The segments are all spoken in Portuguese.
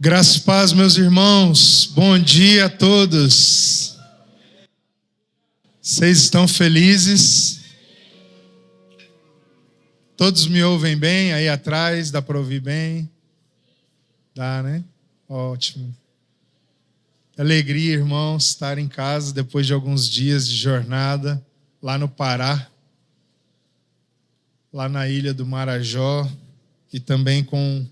Graças e paz, meus irmãos. Bom dia a todos. Vocês estão felizes? Todos me ouvem bem aí atrás? Dá para ouvir bem? Dá, né? Ótimo. Alegria, irmãos, estar em casa depois de alguns dias de jornada lá no Pará, lá na ilha do Marajó, e também com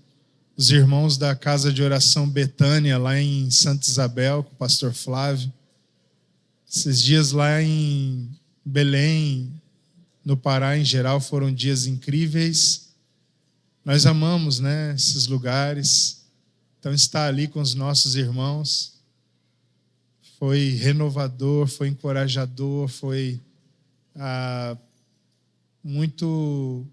os irmãos da Casa de Oração Betânia, lá em Santa Isabel, com o pastor Flávio. Esses dias lá em Belém, no Pará em geral, foram dias incríveis. Nós amamos, né, esses lugares. Então, estar ali com os nossos irmãos foi renovador, foi encorajador, foi muito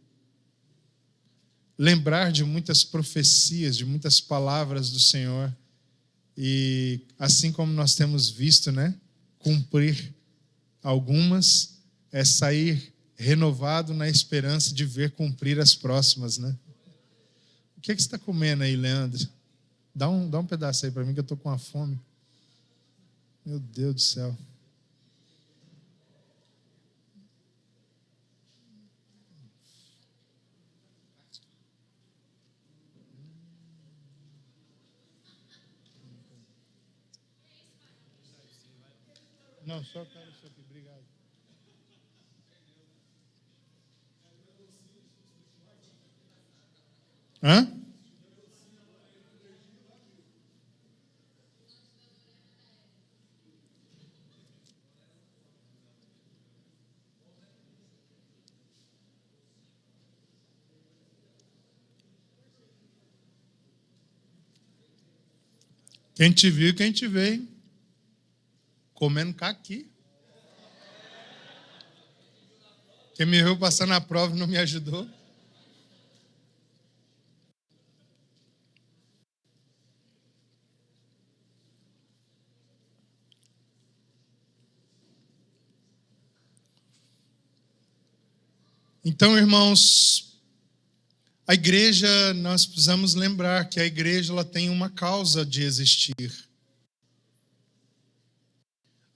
lembrar de muitas profecias, de muitas palavras do Senhor. E assim como nós temos visto, né, cumprir algumas, é sair renovado na esperança de ver cumprir as próximas, né? O que você está comendo aí, Leandro? Dá um pedaço aí para mim que eu estou com uma fome. Meu Deus do céu. Não, só quero isso aqui, obrigado. Hã? Quem te viu, quem te vê, hein? Comendo caqui. Quem me viu passando a prova e não me ajudou. Então, irmãos, a igreja, nós precisamos lembrar que a igreja ela tem uma causa de existir.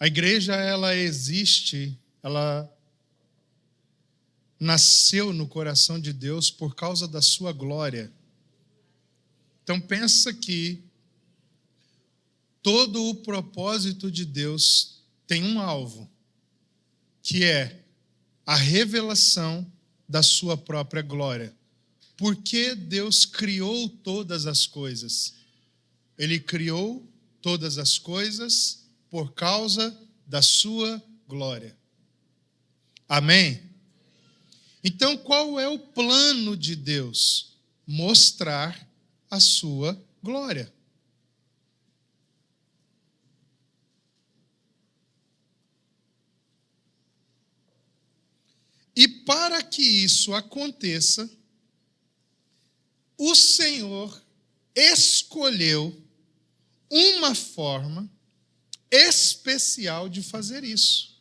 A igreja, ela existe, ela nasceu no coração de Deus por causa da sua glória. Então pensa que todo o propósito de Deus tem um alvo, que é a revelação da sua própria glória. Por que Deus criou todas as coisas? Ele criou todas as coisas por causa da sua glória. Amém? Então, qual é o plano de Deus? Mostrar a sua glória. E para que isso aconteça, o Senhor escolheu uma forma especial de fazer isso.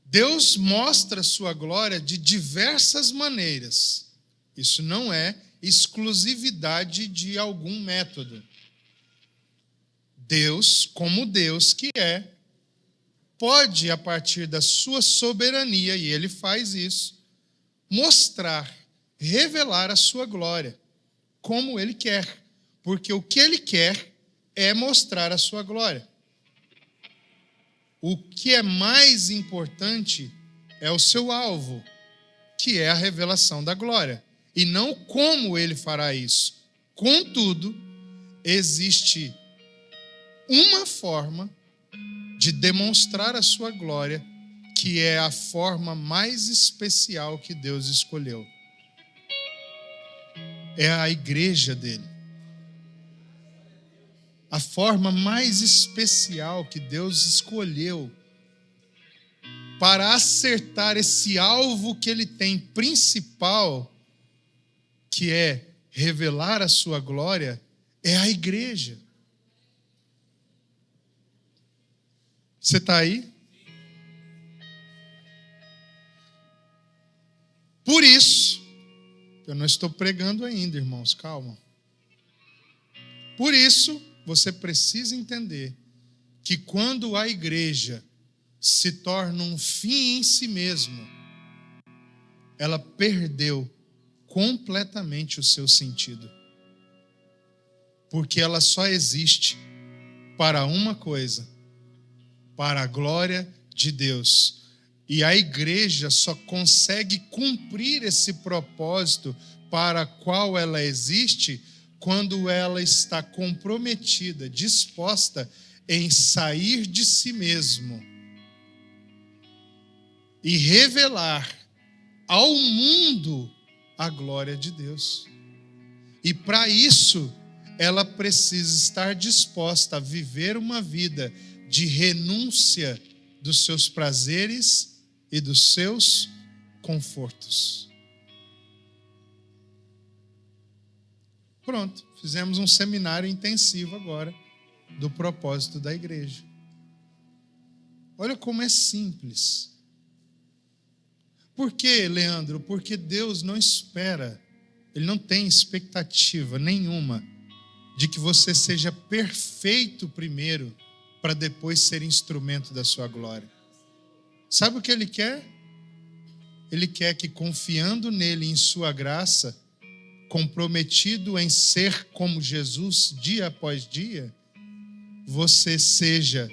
Deus mostra sua glória de diversas maneiras. Isso não é exclusividade de algum método. Deus, como Deus que é, pode, a partir da sua soberania, e Ele faz isso, mostrar, revelar a sua glória, como Ele quer. Porque o que Ele quer é mostrar a sua glória. O que é mais importante é o seu alvo, que é a revelação da glória, e não como Ele fará isso. Contudo, existe uma forma de demonstrar a sua glória, que é a forma mais especial que Deus escolheu. É a igreja dele. A forma mais especial que Deus escolheu para acertar esse alvo que ele tem principal, que é revelar a sua glória, é a igreja. Você está aí? Por isso, Eu não estou pregando ainda, irmãos, calma. Por isso, você precisa entender que quando a igreja se torna um fim em si mesmo, ela perdeu completamente o seu sentido. Porque ela só existe para uma coisa, para a glória de Deus. E a igreja só consegue cumprir esse propósito para o qual ela existe quando ela está comprometida, disposta em sair de si mesmo e revelar ao mundo a glória de Deus. E para isso, ela precisa estar disposta a viver uma vida de renúncia dos seus prazeres e dos seus confortos. Pronto, fizemos um seminário intensivo agora do propósito da igreja. Olha como é simples. Por quê, Leandro? Porque Deus não espera, Ele não tem expectativa nenhuma de que você seja perfeito primeiro, para depois ser instrumento da sua glória. Sabe o que Ele quer? Ele quer que, confiando nele, em sua graça, comprometido em ser como Jesus dia após dia, você seja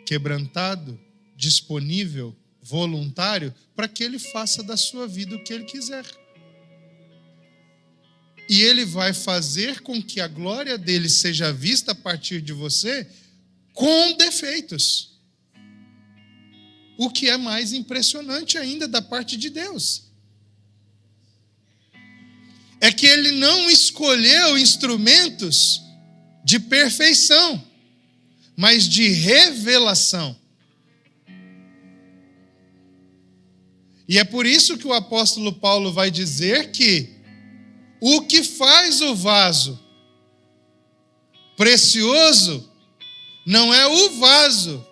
quebrantado, disponível, voluntário, para que Ele faça da sua vida o que Ele quiser. E Ele vai fazer com que a glória dele seja vista a partir de você com defeitos. O que é mais impressionante ainda da parte de Deus é que Ele não escolheu instrumentos de perfeição, mas de revelação. E é por isso que o apóstolo Paulo vai dizer que o que faz o vaso precioso não é o vaso,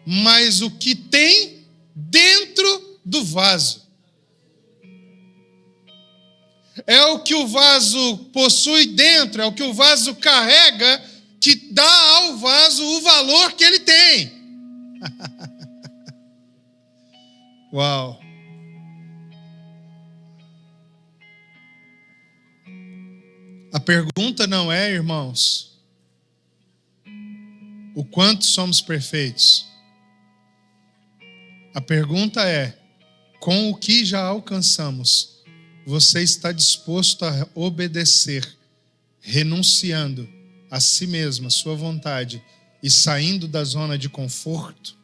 mas o que tem dentro do vaso. É o que o vaso possui dentro, é o que o vaso carrega, que dá ao vaso o valor que ele tem. Uau! A pergunta não é, irmãos, o quanto somos perfeitos. A pergunta é, com o que já alcançamos, você está disposto a obedecer, renunciando a si mesmo, a sua vontade, e saindo da zona de conforto?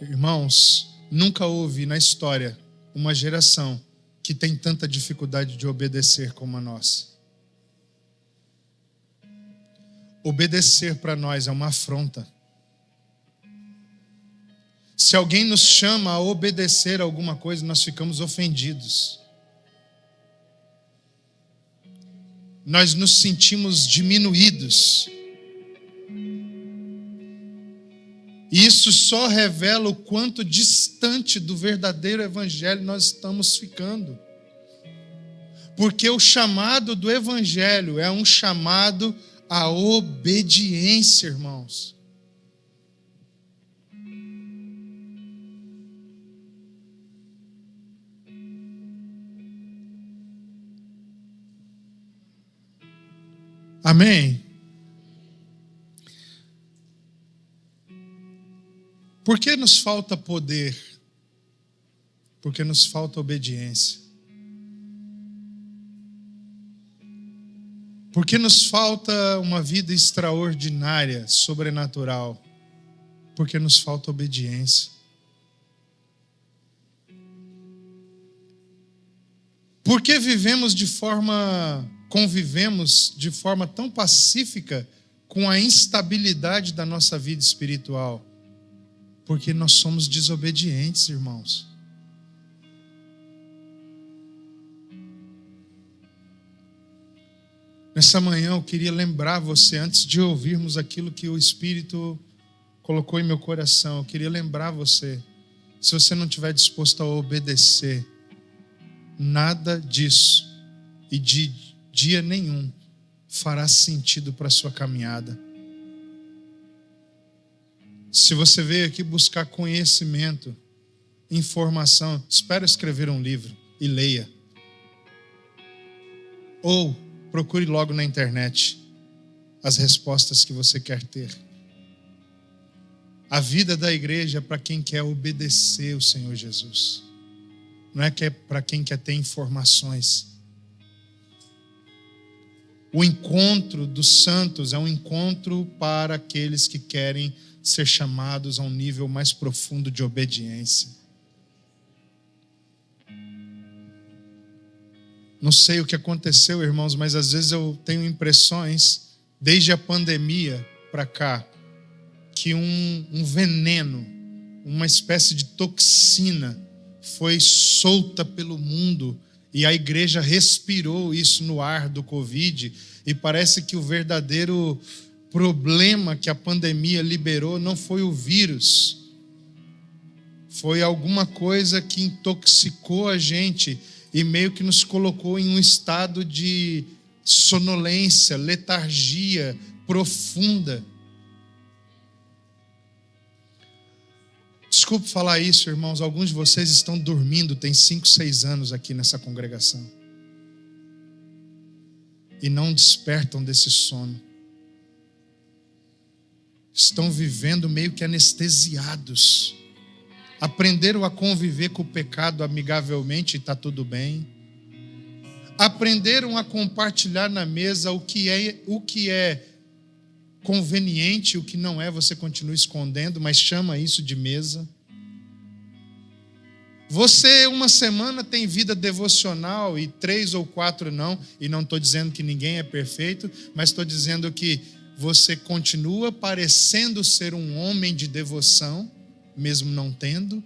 Irmãos, nunca houve na história uma geração que tem tanta dificuldade de obedecer como a nossa. Obedecer para nós é uma afronta. Se alguém nos chama a obedecer a alguma coisa, nós ficamos ofendidos. Nós nos sentimos diminuídos. E isso só revela o quanto distante do verdadeiro evangelho nós estamos ficando. Porque o chamado do evangelho é um chamado à obediência, irmãos. Amém? Por que nos falta poder? Porque nos falta obediência. Por que nos falta uma vida extraordinária, sobrenatural? Porque nos falta obediência. Por que convivemos de forma tão pacífica com a instabilidade da nossa vida espiritual? Porque nós somos desobedientes, irmãos. Nessa manhã eu queria lembrar você, antes de ouvirmos aquilo que o Espírito colocou em meu coração. Eu queria lembrar você, se você não estiver disposto a obedecer, nada disso e de dia nenhum fará sentido para a sua caminhada. Se você veio aqui buscar conhecimento, informação, espere escrever um livro e leia. Ou procure logo na internet as respostas que você quer ter. A vida da igreja é para quem quer obedecer o Senhor Jesus. Não é que é para quem quer ter informações. O encontro dos santos é um encontro para aqueles que querem ser chamados a um nível mais profundo de obediência. Não sei o que aconteceu, irmãos, mas às vezes eu tenho impressões, desde a pandemia para cá, que um veneno, uma espécie de toxina foi solta pelo mundo e a igreja respirou isso no ar do Covid, e parece que o verdadeiro problema que a pandemia liberou não foi o vírus, foi alguma coisa que intoxicou a gente e meio que nos colocou em um estado de sonolência, letargia profunda. Desculpe falar isso, irmãos, alguns de vocês estão dormindo, tem 5, 6 anos aqui nessa congregação. E não despertam desse sono. Estão vivendo meio que anestesiados. Aprenderam a conviver com o pecado amigavelmente e está tudo bem. Aprenderam a compartilhar na mesa o que é conveniente, o que não é, você continua escondendo, mas chama isso de mesa. Você, uma semana, tem vida devocional e 3 ou 4 não, e não estou dizendo que ninguém é perfeito, mas estou dizendo que você continua parecendo ser um homem de devoção, mesmo não tendo.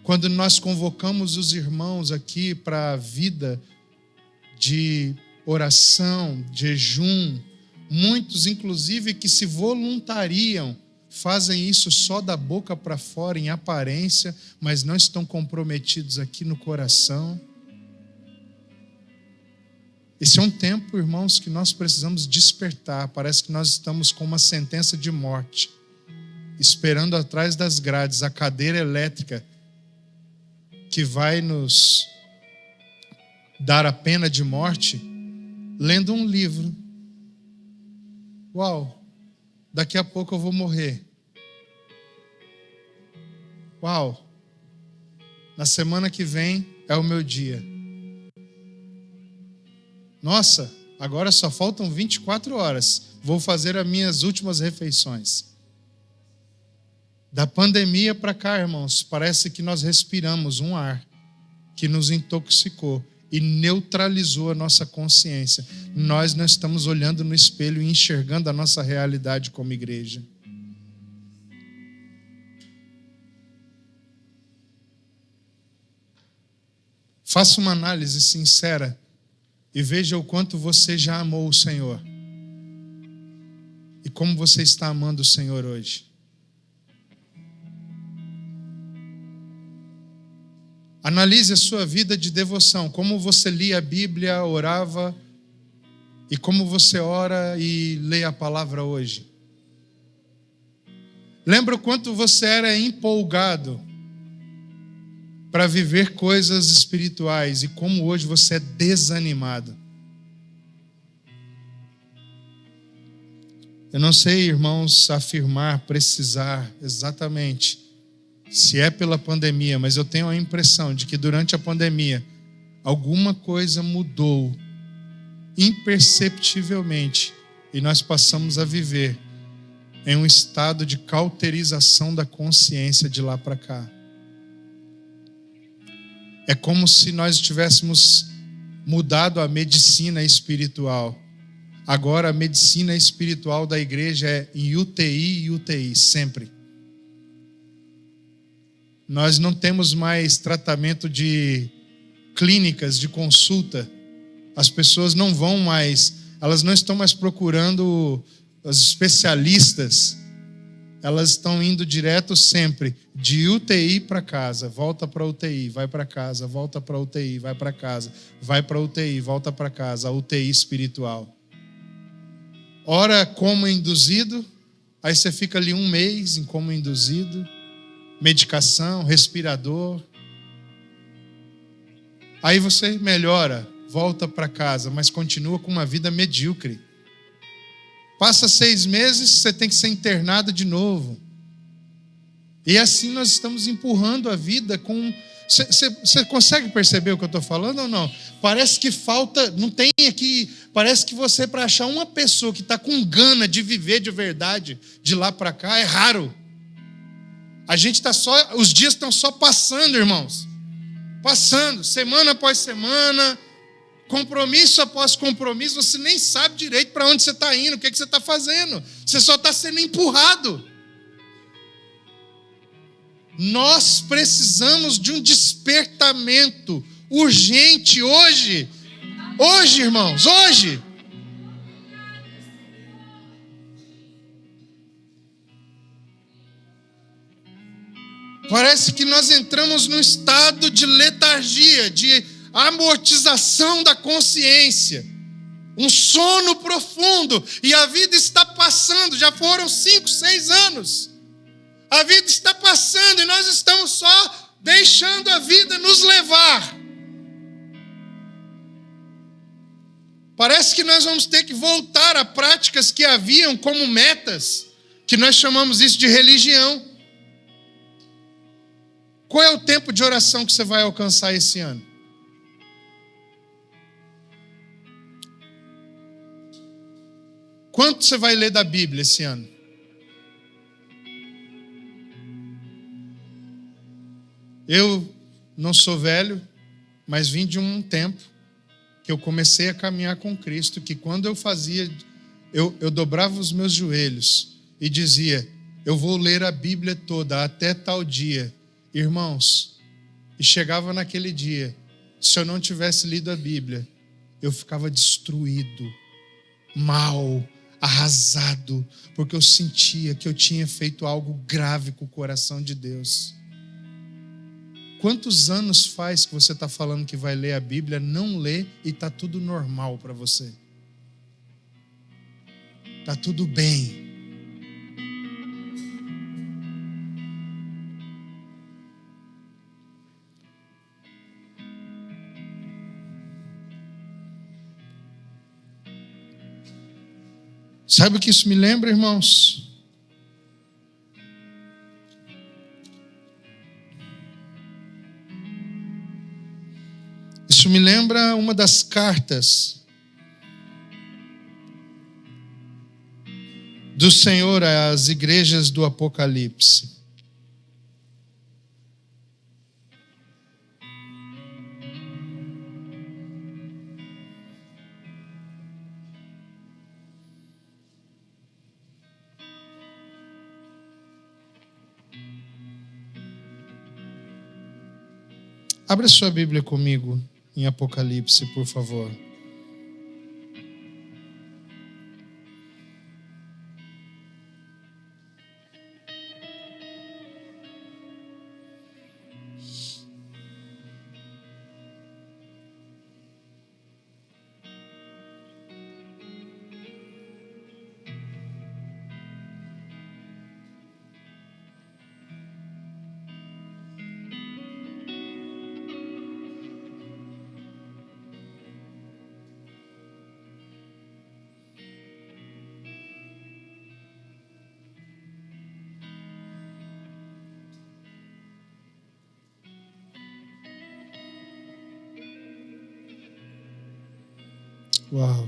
Quando nós convocamos os irmãos aqui para a vida de oração, jejum, muitos inclusive que se voluntariam, fazem isso só da boca para fora, em aparência, mas não estão comprometidos aqui no coração. Esse é um tempo, irmãos, que nós precisamos despertar. Parece que nós estamos com uma sentença de morte, esperando atrás das grades a cadeira elétrica que vai nos dar a pena de morte, lendo um livro. Uau, daqui a pouco eu vou morrer. Uau, na semana que vem é o meu dia. Nossa, agora só faltam 24 horas. Vou fazer as minhas últimas refeições. Da pandemia para cá, irmãos, parece que nós respiramos um ar que nos intoxicou e neutralizou a nossa consciência. Nós não estamos olhando no espelho e enxergando a nossa realidade como igreja. Faça uma análise sincera e veja o quanto você já amou o Senhor e como você está amando o Senhor hoje. Analise a sua vida de devoção, como você lia a Bíblia, orava, e como você ora e lê a palavra hoje. Lembra o quanto você era empolgado para viver coisas espirituais e como hoje você é desanimado. Eu não sei, irmãos, afirmar, precisar exatamente se é pela pandemia, mas eu tenho a impressão de que durante a pandemia alguma coisa mudou imperceptivelmente e nós passamos a viver em um estado de cauterização da consciência de lá para cá. É como se nós tivéssemos mudado a medicina espiritual. Agora a medicina espiritual da igreja é em UTI e UTI, sempre. Nós não temos mais tratamento de clínicas, de consulta. As pessoas não vão mais, elas não estão mais procurando as especialistas, elas estão indo direto sempre de UTI para casa, volta para UTI, vai para casa, volta para UTI, vai para casa, vai para UTI, volta para casa, a UTI espiritual. Ora coma induzido, aí você fica ali 1 mês em coma induzido, medicação, respirador. Aí você melhora, volta para casa, mas continua com uma vida medíocre. Passa 6 meses, você tem que ser internado de novo. E assim nós estamos empurrando a vida com... Você consegue perceber o que eu estou falando ou não? Parece que falta, não tem aqui... Parece que você, para achar uma pessoa que está com gana de viver de verdade, de lá para cá, é raro. A gente está só... Os dias estão só passando, irmãos. Passando, semana após semana... Compromisso após compromisso, você nem sabe direito para onde você está indo, o que você está fazendo. Você só está sendo empurrado. Nós precisamos de um despertamento urgente hoje. Hoje, irmãos, hoje. Parece que nós entramos num estado de letargia, de amortização da consciência, um sono profundo, e a vida está passando, já foram 5, 6 anos, a vida está passando e nós estamos só deixando a vida nos levar. Parece que nós vamos ter que voltar a práticas que haviam como metas, que nós chamamos isso de religião. Qual é o tempo de oração que você vai alcançar esse ano? Quanto você vai ler da Bíblia esse ano? Eu não sou velho, mas vim de um tempo que eu comecei a caminhar com Cristo, que quando eu fazia, eu dobrava os meus joelhos e dizia, eu vou ler a Bíblia toda até tal dia. Irmãos, e chegava naquele dia, se eu não tivesse lido a Bíblia, eu ficava destruído, mal, arrasado, porque eu sentia que eu tinha feito algo grave com o coração de Deus. Quantos anos faz que você está falando que vai ler a Bíblia, não lê e está tudo normal para você? Está tudo bem. Sabe o que isso me lembra, irmãos? Isso me lembra uma das cartas do Senhor às igrejas do Apocalipse. Abra sua Bíblia comigo em Apocalipse, por favor. Uau!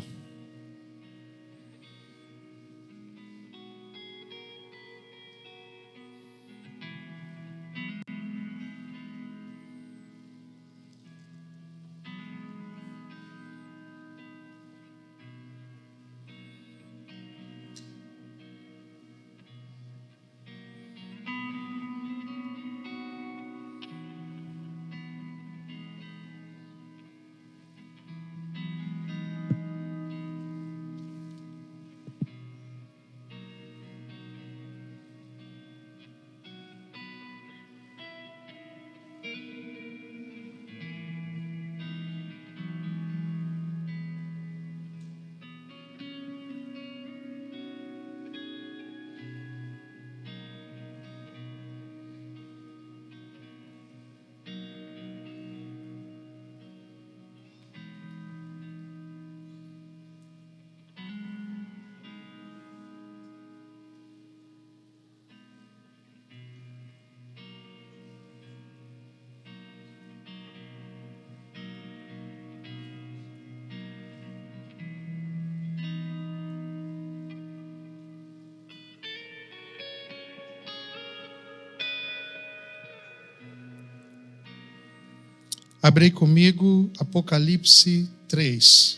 Abre comigo Apocalipse 3.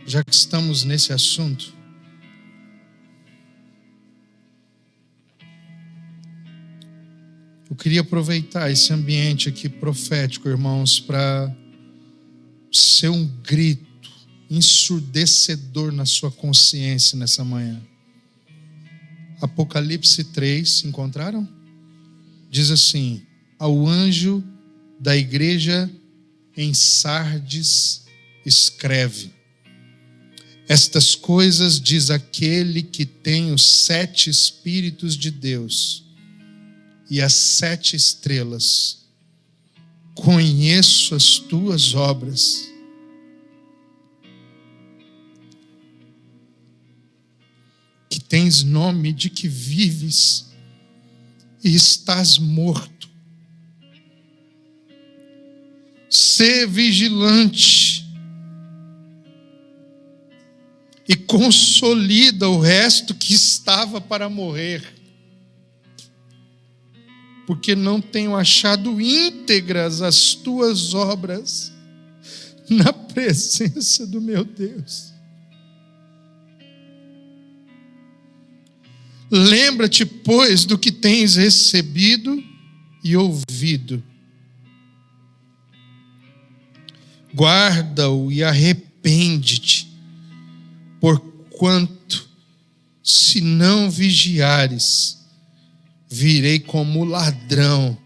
Já que estamos nesse assunto. Eu queria aproveitar esse ambiente aqui profético, irmãos, para ser um grito ensurdecedor na sua consciência nessa manhã. Apocalipse 3, encontraram? Diz assim: ao anjo da igreja em Sardes escreve: estas coisas diz aquele que tem os 7 Espíritos de Deus e as 7 estrelas. Conheço as tuas obras. Que tens nome de que vives e estás morto. Sê vigilante e consolida o resto que estava para morrer, porque não tenho achado íntegras as tuas obras na presença do meu Deus. Lembra-te, pois, do que tens recebido e ouvido. Guarda-o e arrepende-te, porquanto, se não vigiares, virei como ladrão,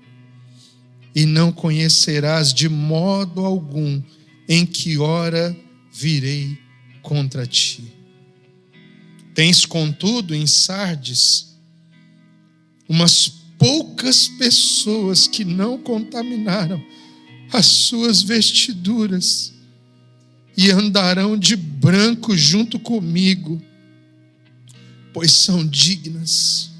e não conhecerás de modo algum em que hora virei contra ti. Tens, contudo, em Sardes, umas poucas pessoas que não contaminaram as suas vestiduras e andarão de branco junto comigo, pois são dignas.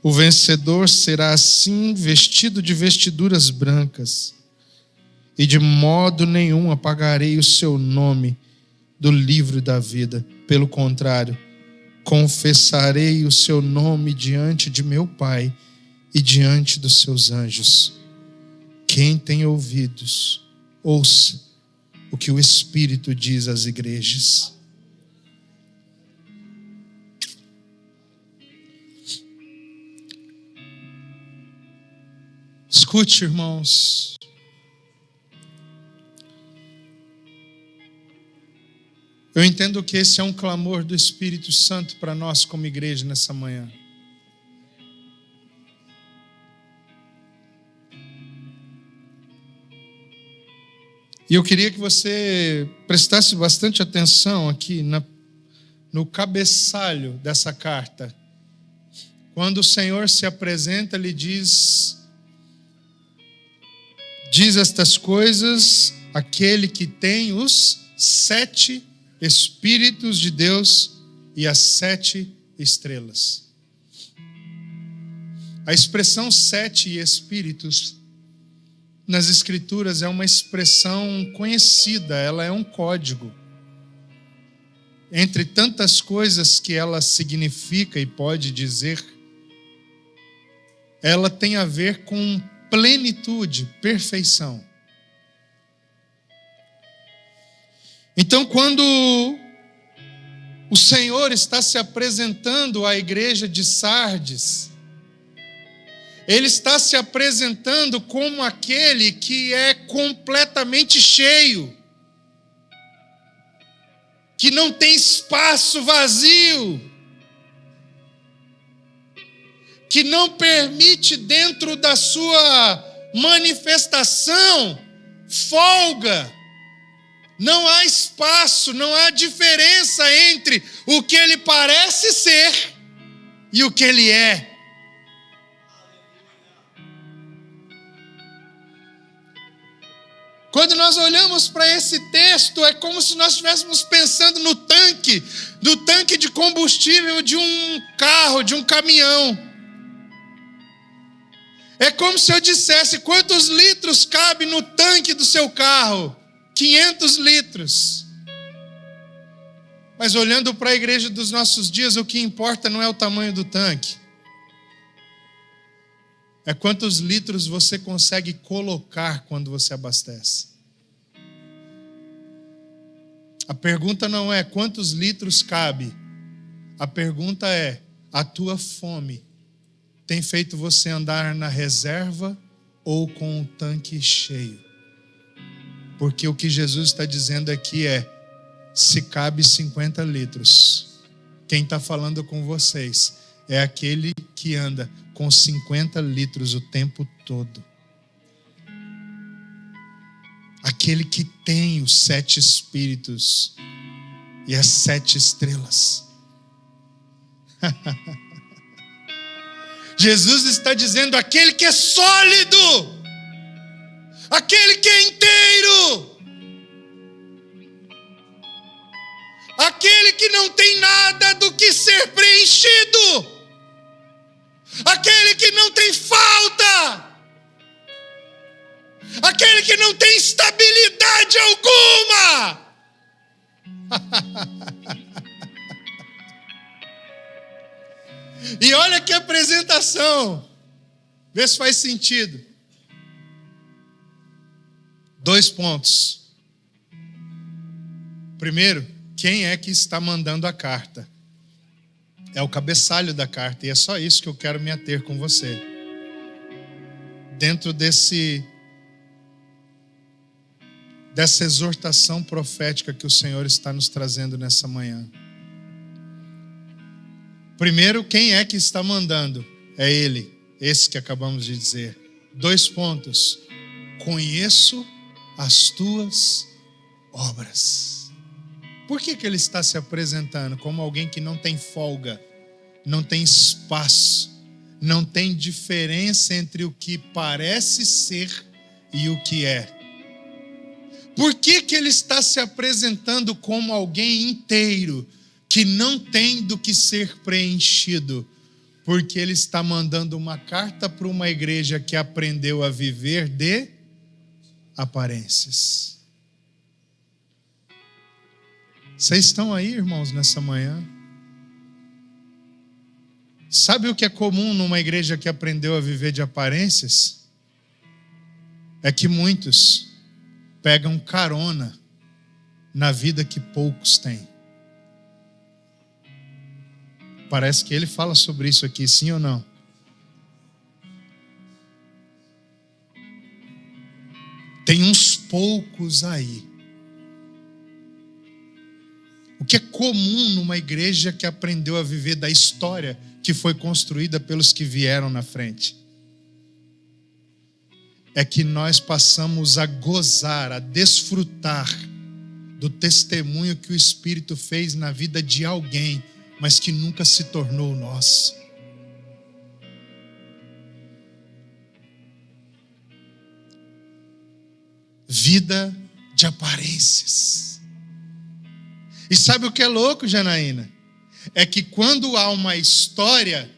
O vencedor será assim vestido de vestiduras brancas, e de modo nenhum apagarei o seu nome do livro da vida. Pelo contrário, confessarei o seu nome diante de meu Pai e diante dos seus anjos. Quem tem ouvidos, ouça o que o Espírito diz às igrejas. Escute, irmãos. Eu entendo que esse é um clamor do Espírito Santo para nós como igreja nessa manhã. E eu queria que você prestasse bastante atenção aqui no cabeçalho dessa carta. Quando o Senhor se apresenta, Ele diz estas coisas aquele que tem os 7 Espíritos de Deus e as 7 estrelas. A expressão 7 espíritos nas Escrituras é uma expressão conhecida, ela é um código. Entre tantas coisas que ela significa e pode dizer, ela tem a ver com plenitude, perfeição. Então, quando o Senhor está se apresentando à igreja de Sardes, Ele está se apresentando como aquele que é completamente cheio, que não tem espaço vazio, que não permite dentro da sua manifestação folga. Não há espaço, não há diferença entre o que ele parece ser e o que ele é. Quando nós olhamos para esse texto, é como se nós estivéssemos pensando no tanque de combustível de um carro, de um caminhão. É como se eu dissesse: quantos litros cabe no tanque do seu carro? 500 litros. Mas olhando para a igreja dos nossos dias, o que importa não é o tamanho do tanque. é quantos litros você consegue colocar quando você abastece. A pergunta não é quantos litros cabe. A pergunta é, a tua fome tem feito você andar na reserva ou com o tanque cheio? Porque o que Jesus está dizendo aqui é, se cabe 50 litros, quem está falando com vocês é aquele que anda com 50 litros o tempo todo. Aquele que tem os 7 espíritos e as 7 estrelas. Jesus está dizendo, aquele que é sólido, aquele que é inteiro, aquele que não tem nada do que ser preenchido, aquele que não tem falta, aquele que não tem estabilidade alguma. E olha que apresentação, vê se faz sentido. 2 pontos. Primeiro, quem é que está mandando a carta? É o cabeçalho da carta, e é só isso que eu quero me ater com você. Dentro dessa exortação profética que o Senhor está nos trazendo nessa manhã. Primeiro, quem é que está mandando? É Ele, esse que acabamos de dizer. 2 pontos. Conheço as tuas obras. Por que Ele está se apresentando como alguém que não tem folga, não tem espaço, não tem diferença entre o que parece ser e o que é? Por que Ele está se apresentando como alguém inteiro, que não tem do que ser preenchido? Porque Ele está mandando uma carta para uma igreja que aprendeu a viver de aparências. Vocês estão aí, irmãos, nessa manhã? Sabe o que é comum numa igreja que aprendeu a viver de aparências? É que muitos pegam carona na vida que poucos têm. Parece que ele fala sobre isso aqui, sim ou não? Tem uns poucos aí. O que é comum numa igreja que aprendeu a viver da história que foi construída pelos que vieram na frente, é que nós passamos a gozar, a desfrutar do testemunho que o Espírito fez na vida de alguém, mas que nunca se tornou nosso. Vida de aparências. E sabe o que é louco, Janaína? É que quando há uma história,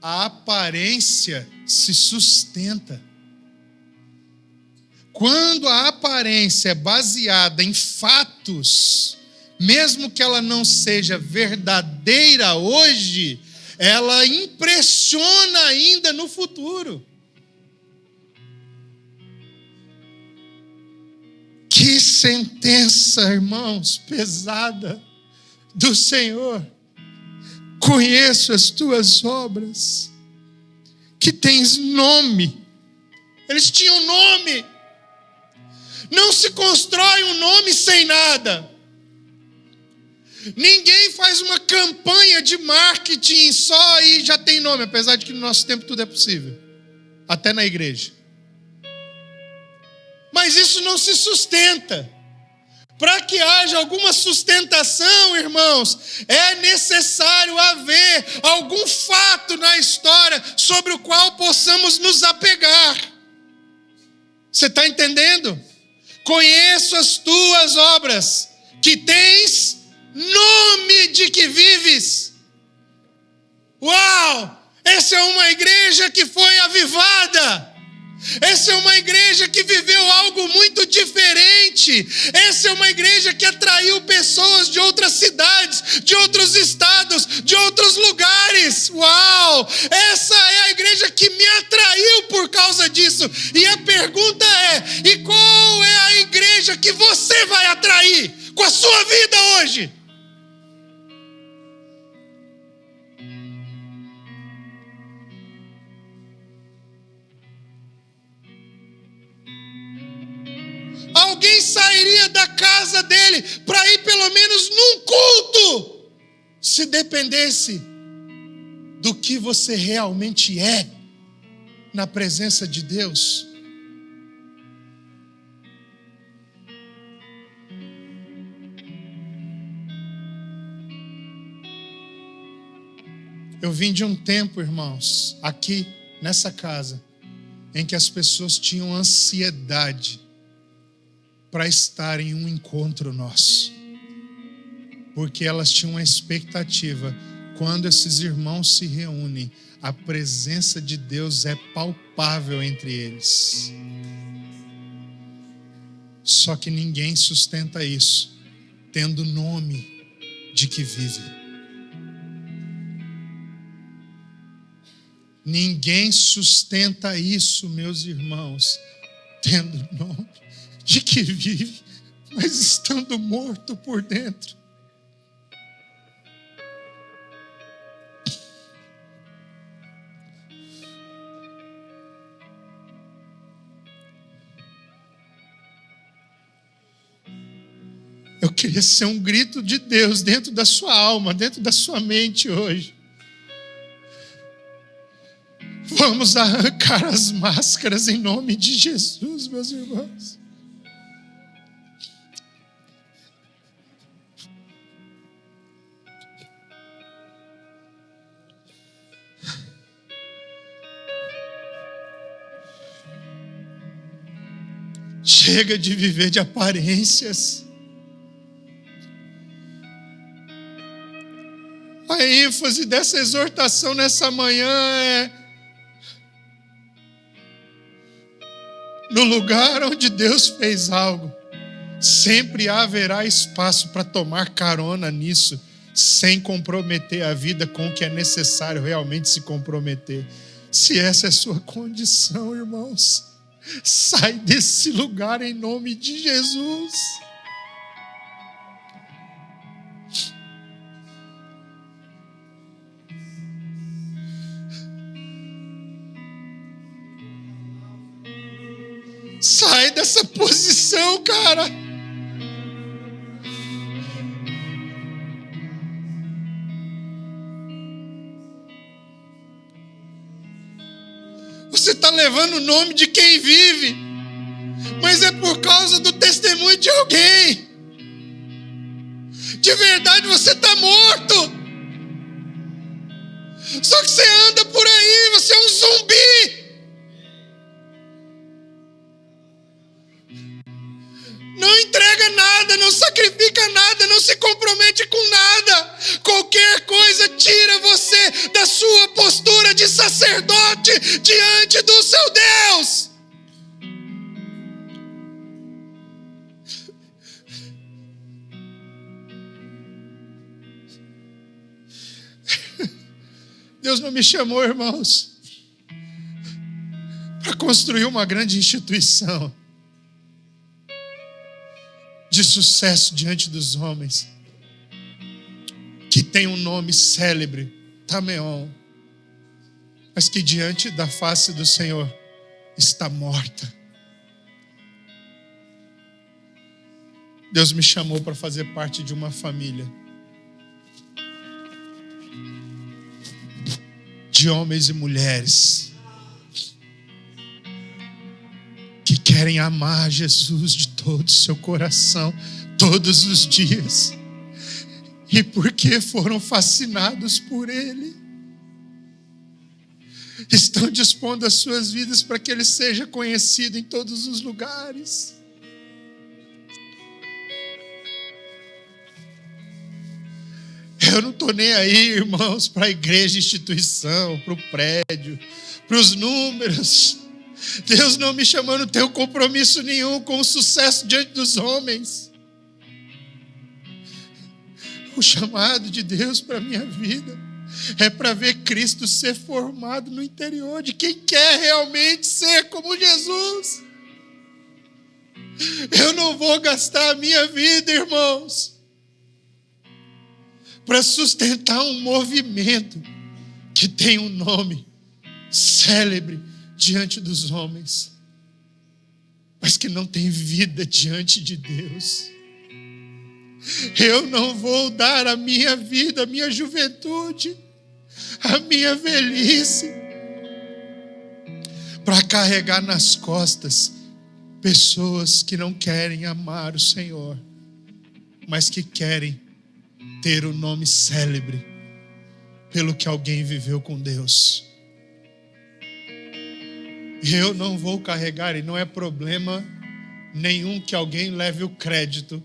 a aparência se sustenta. Quando a aparência é baseada em fatos, mesmo que ela não seja verdadeira hoje, ela impressiona ainda no futuro. Que sentença, irmãos, pesada do Senhor. Conheço as tuas obras, que tens nome. Eles tinham nome. Não se constrói um nome sem nada. Ninguém faz uma campanha de marketing só e já tem nome, apesar de que no nosso tempo tudo é possível, até na igreja. Mas isso não se sustenta. Para que haja alguma sustentação, irmãos, é necessário haver algum fato na história sobre o qual possamos nos apegar. Você está entendendo? Conheço as tuas obras, que tens nome de que vives. Uau! Essa é uma igreja que foi avivada. Essa é uma igreja que viveu algo muito diferente. Essa é uma igreja que atraiu pessoas de outras cidades, de outros estados, de outros lugares. Uau! Essa é a a igreja que me atraiu por causa disso. E a pergunta é: e qual é a igreja que você vai atrair com a sua vida hoje? Alguém sairia da casa dele para ir pelo menos num culto, se dependesse do que você realmente é na presença de Deus? Eu vim de um tempo, irmãos, aqui nessa casa, em que as pessoas tinham ansiedade para estar em um encontro nosso, porque elas tinham uma expectativa. Quando esses irmãos se reúnem, a presença de Deus é palpável entre eles. Só que ninguém sustenta isso tendo nome de que vive. Ninguém sustenta isso, meus irmãos, tendo nome de que vive, mas estando morto por dentro. Eu queria ser um grito de Deus dentro da sua alma, dentro da sua mente hoje. Vamos arrancar as máscaras em nome de Jesus, meus irmãos. Chega de viver de aparências. A ênfase dessa exortação nessa manhã é: no lugar onde Deus fez algo, sempre haverá espaço para tomar carona nisso, sem comprometer a vida com o que é necessário realmente se comprometer. Se essa é a sua condição, irmãos, sai desse lugar em nome de Jesus. Sai dessa posição, cara. Você está levando o nome de quem vive, mas é por causa do testemunho de alguém. De verdade você está morto. Só que você anda por aí, você é um zumbi. Não entrega nada, não sacrifica nada, não se compromete com nada. Qualquer coisa tira você da sua postura de sacerdote diante do seu Deus. Deus não me chamou, irmãos, para construir uma grande instituição de sucesso diante dos homens, que tem um nome célebre, Tameon, mas que diante da face do Senhor está morta. Deus me chamou para fazer parte de uma família de homens e mulheres que querem amar Jesus de todo o seu coração, todos os dias, e porque foram fascinados por Ele, estão dispondo as suas vidas para que Ele seja conhecido em todos os lugares. Eu não estou nem aí, irmãos, para a igreja, instituição, para o prédio, para os números. Deus não me chamou, não tenho compromisso nenhum com o sucesso diante dos homens. O chamado de Deus para a minha vida É para ver Cristo ser formado no interior de quem quer realmente ser como Jesus. Eu não vou gastar a minha vida, irmãos, para sustentar um movimento que tem um nome célebre diante dos homens, mas que não tem vida diante de Deus. Eu não vou dar a minha vida, a minha juventude, a minha velhice, para carregar nas costas pessoas que não querem amar o Senhor, mas que querem ter o nome célebre pelo que alguém viveu com Deus. Eu não vou carregar, e não é problema nenhum que alguém leve o crédito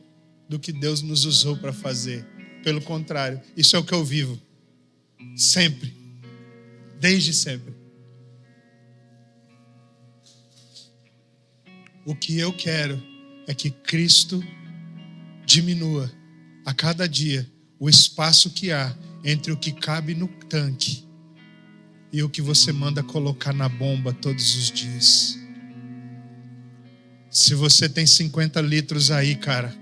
do que Deus nos usou para fazer. Pelo contrário, isso é o que eu vivo. Sempre. Desde sempre. O que eu quero é que Cristo diminua a cada dia o espaço que há entre o que cabe no tanque e o que você manda colocar na bomba todos os dias. Se você tem 50 litros aí, cara,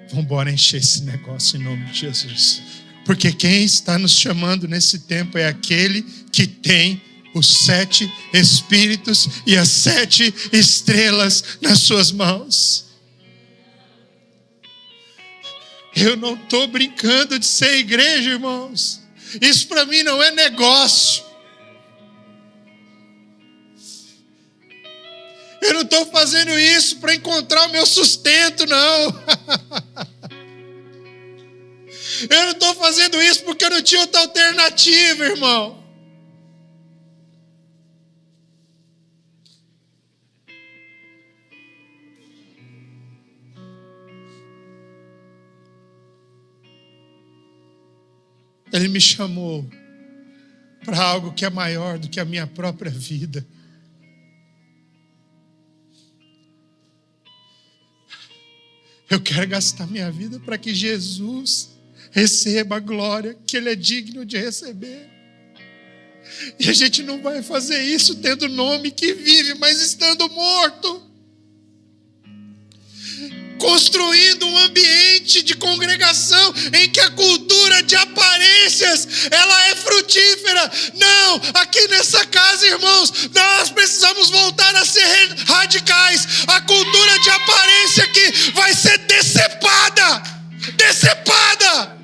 vamos embora encher esse negócio em nome de Jesus. Porque quem está nos chamando nesse tempo é aquele que tem os 7 Espíritos e as 7 estrelas nas suas mãos. Eu não estou brincando de ser igreja, irmãos. Isso para mim não é negócio. Eu não estou fazendo isso para encontrar o meu sustento, não. Eu não estou fazendo isso porque eu não tinha outra alternativa, irmão. Ele me chamou para algo que é maior do que a minha própria vida. Eu quero gastar minha vida para que Jesus receba a glória que Ele é digno de receber. E a gente não vai fazer isso tendo nome que vive, mas estando morto. Construindo um ambiente de congregação em que a cultura de aparências, ela é frutífera. Não, aqui nessa casa, irmãos, nós precisamos voltar a ser radicais. A cultura de aparência aqui vai ser decepada. Decepada.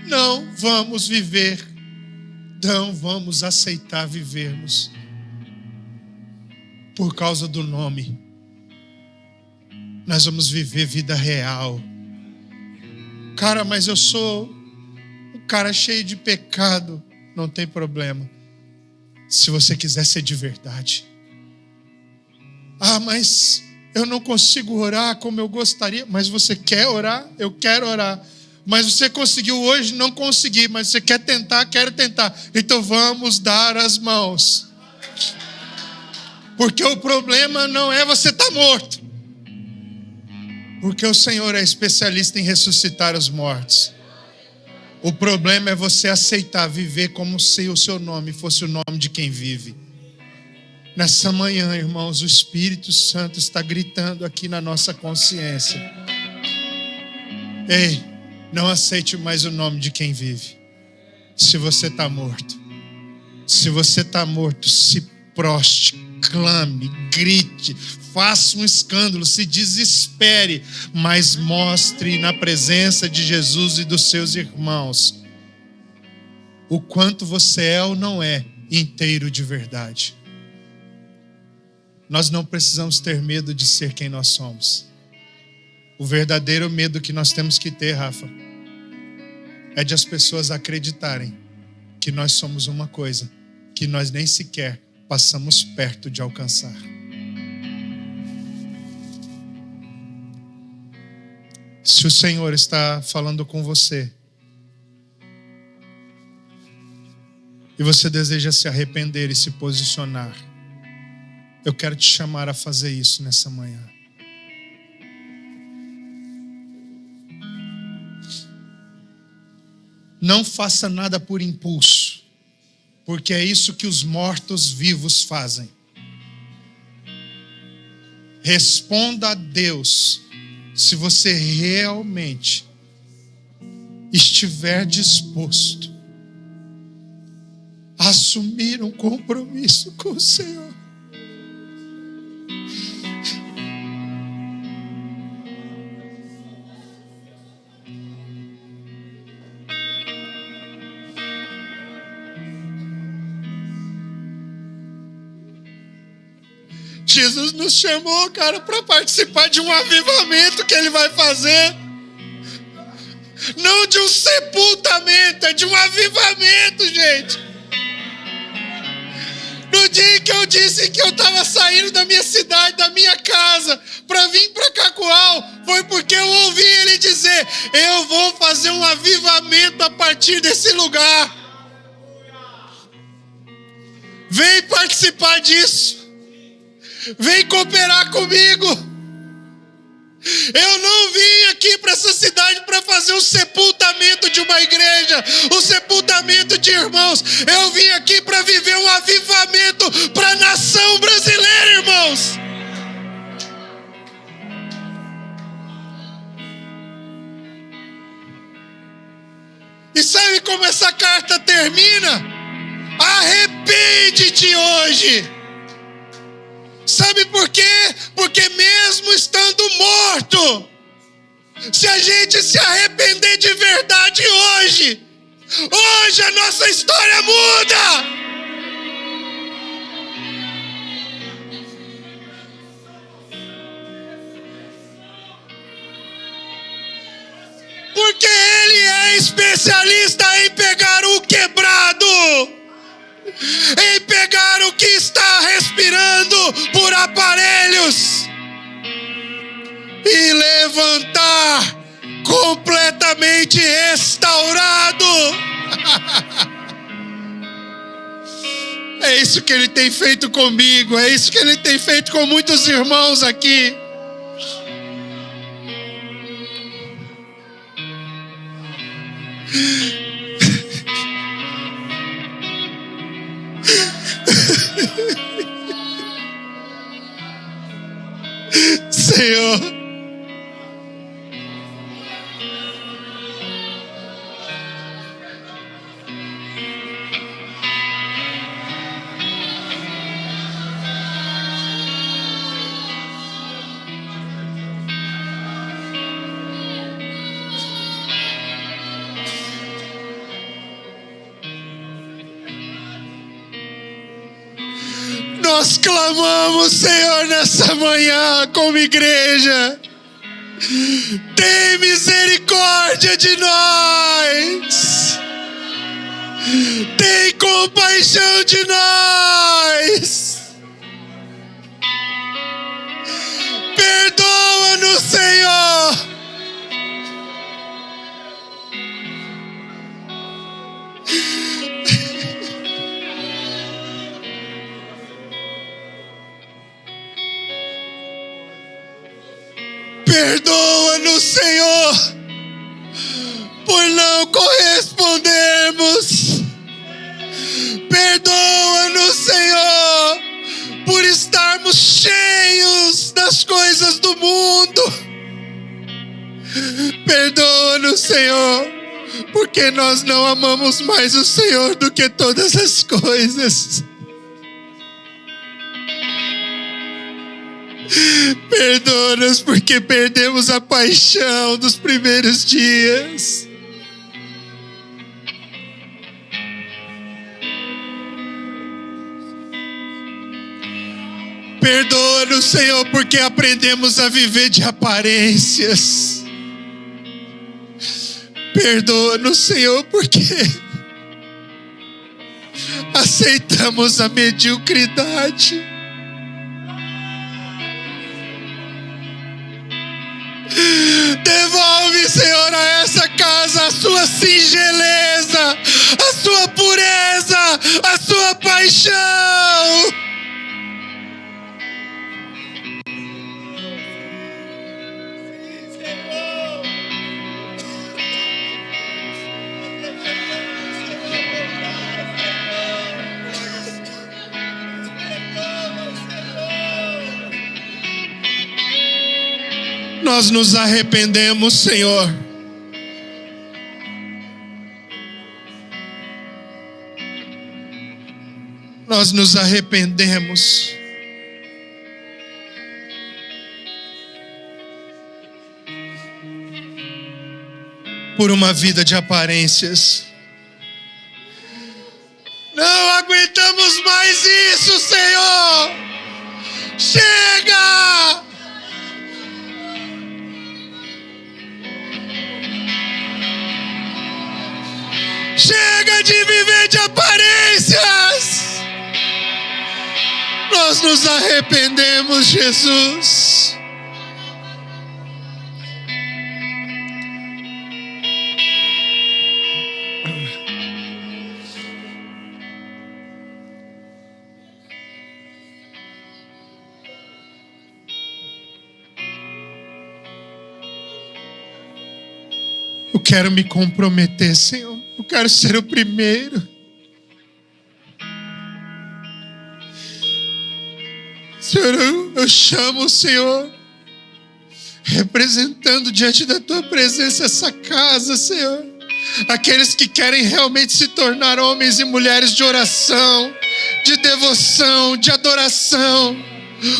Não vamos viver, não vamos aceitar vivermos por causa do nome. Nós vamos viver vida real. Cara, mas eu sou um cara cheio de pecado. Não tem problema. Se você quiser ser de verdade. Ah, mas eu não consigo orar como eu gostaria. Mas você quer orar? Eu quero orar. Mas você conseguiu hoje? Não consegui. Mas você quer tentar? Quero tentar. Então vamos dar as mãos. Porque o problema não é você estar morto. Porque o Senhor é especialista em ressuscitar os mortos. O problema é você aceitar viver como se o seu nome fosse o nome de quem vive. Nessa manhã, irmãos, o Espírito Santo está gritando aqui na nossa consciência. Ei, não aceite mais o nome de quem vive. Se você está morto. Se você está morto, se proste, clame, grite, faça um escândalo, se desespere, mas mostre na presença de Jesus e dos seus irmãos o quanto você é ou não é inteiro de verdade. Nós não precisamos ter medo de ser quem nós somos. O verdadeiro medo que nós temos que ter, Rafa, é de as pessoas acreditarem que nós somos uma coisa que nós nem sequer passamos perto de alcançar. Se o Senhor está falando com você e você deseja se arrepender e se posicionar, eu quero te chamar a fazer isso nessa manhã. Não faça nada por impulso, porque é isso que os mortos-vivos fazem. Responda a Deus se você realmente estiver disposto a assumir um compromisso com o Senhor. Jesus nos chamou, cara, para participar de um avivamento que Ele vai fazer. Não de um sepultamento, é de um avivamento, gente. No dia que eu disse que eu estava saindo da minha cidade, da minha casa, para vir para Cacoal, foi porque eu ouvi Ele dizer: eu vou fazer um avivamento a partir desse lugar. Vem participar disso. Vem cooperar comigo. Eu não vim aqui para essa cidade para fazer o sepultamento de uma igreja, o sepultamento de irmãos. Eu vim aqui para viver um avivamento para a nação brasileira, irmãos. E sabe como essa carta termina? Arrepende-te hoje. Sabe por quê? Porque mesmo estando morto, se a gente se arrepender de verdade hoje a nossa história muda. Porque Ele é especialista em pegar o quebrado, em pegar o que está respirando por aparelhos e levantar completamente restaurado. É isso que Ele tem feito comigo, é isso que Ele tem feito com muitos irmãos aqui. Senhor, nós clamamos, Senhor, nessa manhã como igreja. Tem misericórdia de nós. Tem compaixão de nós. Perdoa-nos, Senhor. Perdoa-nos, Senhor, por não correspondermos. Perdoa-nos, Senhor, por estarmos cheios das coisas do mundo. Perdoa-nos, Senhor, porque nós não amamos mais o Senhor do que todas as coisas. Perdoa-nos porque perdemos a paixão dos primeiros dias. Perdoa-nos, Senhor, porque aprendemos a viver de aparências. Perdoa-nos, Senhor, porque aceitamos a mediocridade. Devolve, Senhor, a essa casa a sua singeleza, a sua pureza, a sua paixão. Nós nos arrependemos, Senhor. Nós nos arrependemos. Por uma vida de aparências. Não aguentamos mais isso, Senhor. Chega! Chega de viver de aparências. Nós nos arrependemos, Jesus. Eu quero me comprometer, Senhor. Eu quero ser o primeiro. Senhor, eu chamo o Senhor, representando diante da Tua presença essa casa, Senhor. Aqueles que querem realmente se tornar homens e mulheres de oração, de devoção, de adoração.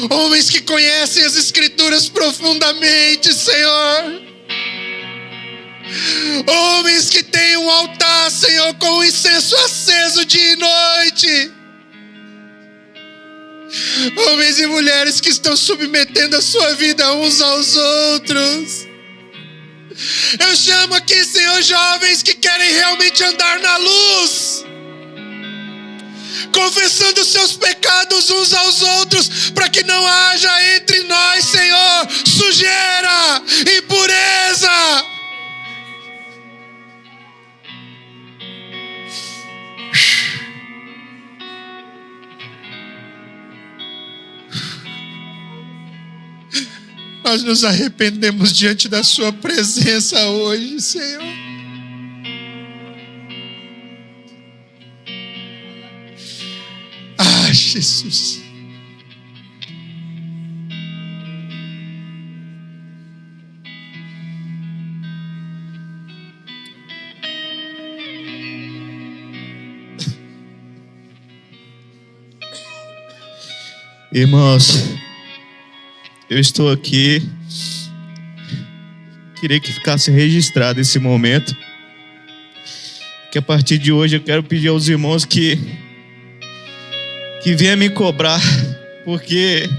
Homens que conhecem as Escrituras profundamente, Senhor. Homens que têm um altar, Senhor, com o incenso aceso dia e noite. Homens e mulheres que estão submetendo a sua vida uns aos outros. Eu chamo aqui, Senhor, jovens que querem realmente andar na luz, confessando seus pecados uns aos outros, para que não haja entre nós, Senhor, sujeira, impureza. Nós nos arrependemos diante da Sua presença hoje, Senhor. Ah, Jesus. Irmãos, eu estou aqui, queria que ficasse registrado esse momento, que a partir de hoje eu quero pedir aos irmãos que venham me cobrar, porque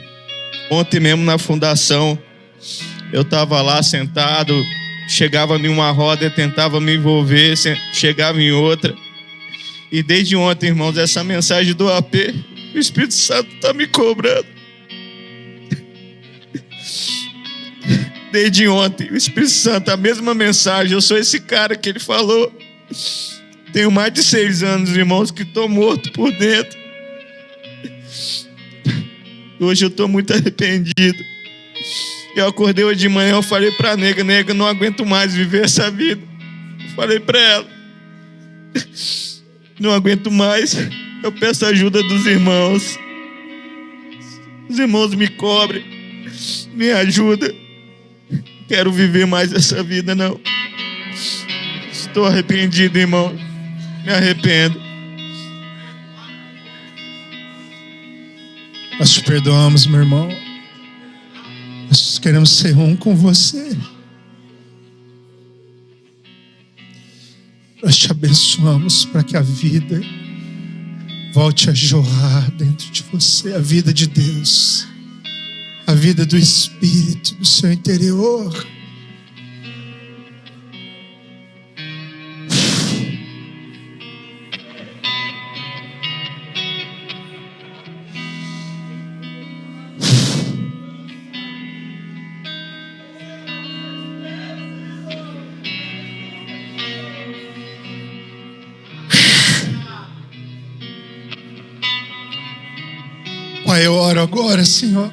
ontem mesmo na fundação eu estava lá sentado, chegava em uma roda, tentava me envolver, chegava em outra, e desde ontem, irmãos, essa mensagem do AP, o Espírito Santo está me cobrando. Desde ontem, o Espírito Santo, a mesma mensagem. Eu sou esse cara que ele falou. Tenho mais de 6 anos, irmãos, que estou morto por dentro. Hoje eu estou muito arrependido. Eu acordei hoje de manhã, eu falei para a nega, não aguento mais viver essa vida. Eu falei para ela, não aguento mais. Eu peço a ajuda dos irmãos. Os irmãos me cobrem, me ajudam. Quero viver mais essa vida, não. Estou arrependido, irmão. Me arrependo. Nós te perdoamos, meu irmão. Nós queremos ser um com você. Nós te abençoamos para que a vida volte a jorrar dentro de você, a vida de Deus. A vida do Espírito no seu interior. Pai, eu oro agora, Senhor,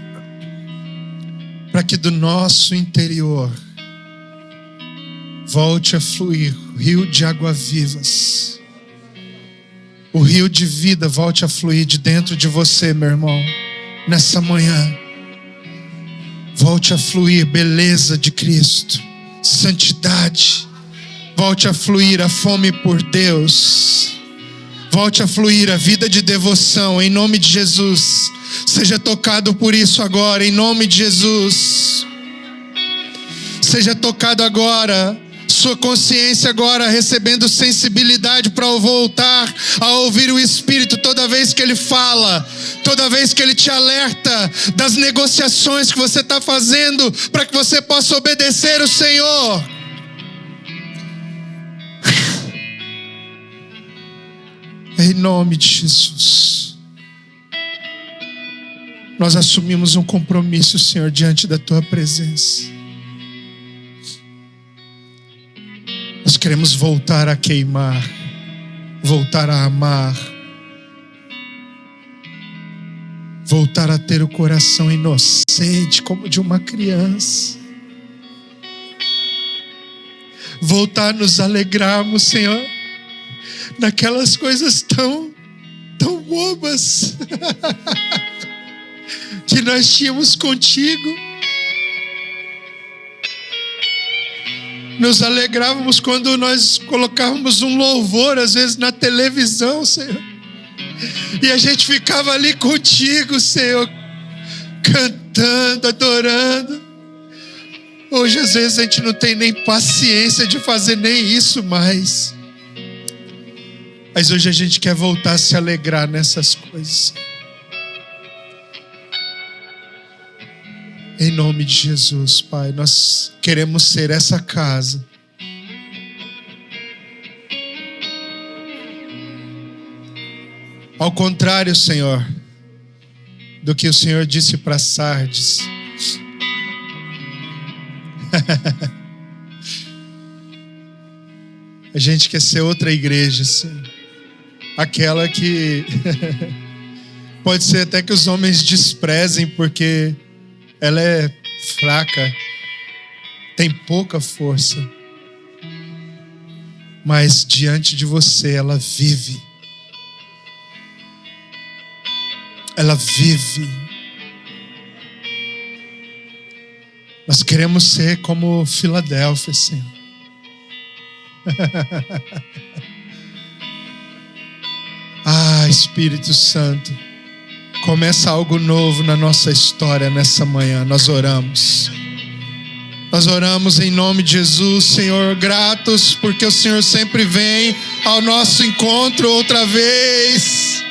para que do nosso interior volte a fluir o rio de águas vivas. O rio de vida volte a fluir de dentro de você, meu irmão, nessa manhã. Volte a fluir beleza de Cristo, santidade. Volte a fluir a fome por Deus. Volte a fluir a vida de devoção, em nome de Jesus. Seja tocado por isso agora, em nome de Jesus. Seja tocado agora, sua consciência agora recebendo sensibilidade para voltar a ouvir o Espírito toda vez que Ele fala, toda vez que Ele te alerta das negociações que você está fazendo para que você possa obedecer o Senhor. Em nome de Jesus, nós assumimos um compromisso, Senhor, diante da Tua presença. Nós queremos voltar a queimar, voltar a amar, voltar a ter o coração inocente como de uma criança, voltar a nos alegrarmos, Senhor, naquelas coisas tão bobas que nós tínhamos contigo. Nos alegrávamos quando nós colocávamos um louvor, às vezes na televisão, Senhor, e a gente ficava ali contigo, Senhor, cantando, adorando. Hoje às vezes a gente não tem nem paciência de fazer nem isso mais. Mas hoje a gente quer voltar a se alegrar nessas coisas. Em nome de Jesus, Pai, nós queremos ser essa casa. Ao contrário, Senhor, do que o Senhor disse para Sardes. A gente quer ser outra igreja, Senhor. Aquela que pode ser até que os homens desprezem porque ela é fraca, tem pouca força, mas diante de você ela vive. Ela vive. Nós queremos ser como Filadélfia, Senhor. Ah, Espírito Santo, começa algo novo na nossa história nessa manhã. Nós oramos em nome de Jesus, Senhor, gratos porque o Senhor sempre vem ao nosso encontro outra vez.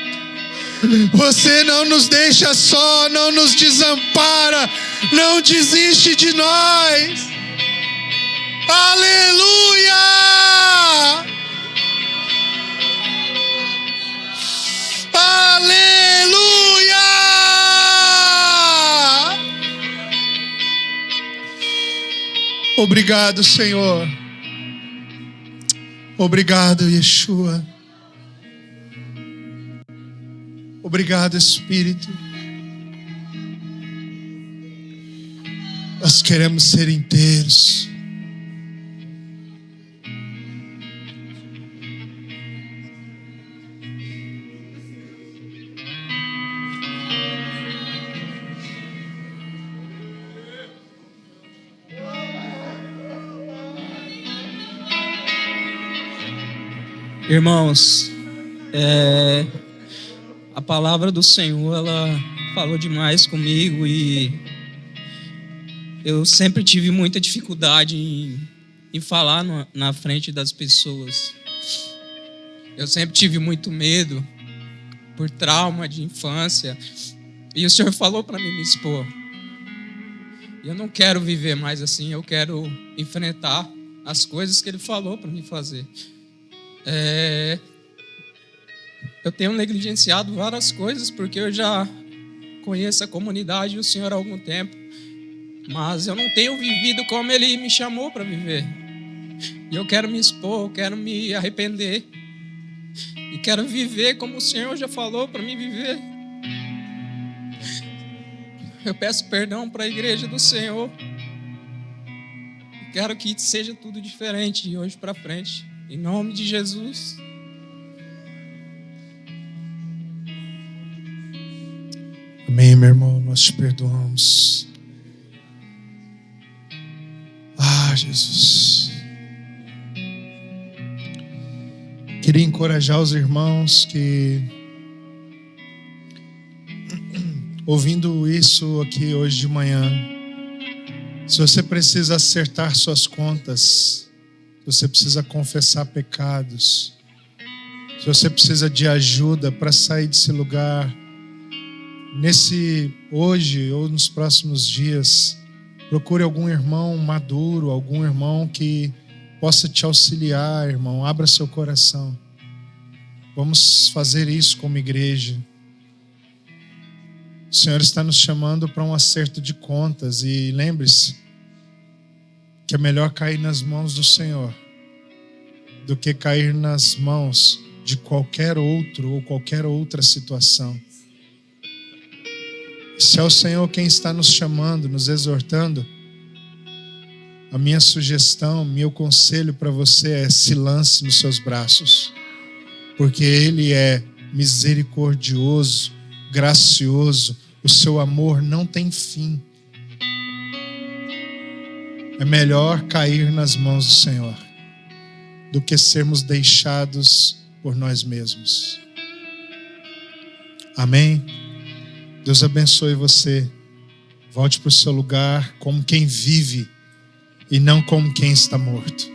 Você não nos deixa só, não nos desampara, não desiste de nós. Aleluia! Aleluia! Obrigado, Senhor. Obrigado, Yeshua. Obrigado, Espírito. Nós queremos ser inteiros. Irmãos, a palavra do Senhor, ela falou demais comigo e eu sempre tive muita dificuldade em falar na frente das pessoas. Eu sempre tive muito medo por trauma de infância e o Senhor falou para mim me expor. Eu não quero viver mais assim, eu quero enfrentar as coisas que Ele falou para mim fazer. Eu tenho negligenciado várias coisas porque eu já conheço a comunidade e o Senhor há algum tempo, mas eu não tenho vivido como Ele me chamou para viver. E eu quero me expor, eu quero me arrepender e quero viver como o Senhor já falou para mim viver. Eu peço perdão para a igreja do Senhor. Quero que seja tudo diferente de hoje para frente. Em nome de Jesus. Amém, meu irmão. Nós te perdoamos. Jesus. Queria encorajar os irmãos que, ouvindo isso aqui hoje de manhã, se você precisa acertar suas contas, se você precisa confessar pecados, se você precisa de ajuda para sair desse lugar, hoje ou nos próximos dias, procure algum irmão maduro, algum irmão que possa te auxiliar, irmão. Abra seu coração. Vamos fazer isso como igreja. O Senhor está nos chamando para um acerto de contas e lembre-se que é melhor cair nas mãos do Senhor do que cair nas mãos de qualquer outro ou qualquer outra situação. Se é o Senhor quem está nos chamando, nos exortando, a minha sugestão, meu conselho para você é: se lance nos seus braços, porque Ele é misericordioso, gracioso, o seu amor não tem fim. É melhor cair nas mãos do Senhor do que sermos deixados por nós mesmos. Amém? Deus abençoe você. Volte para o seu lugar como quem vive e não como quem está morto.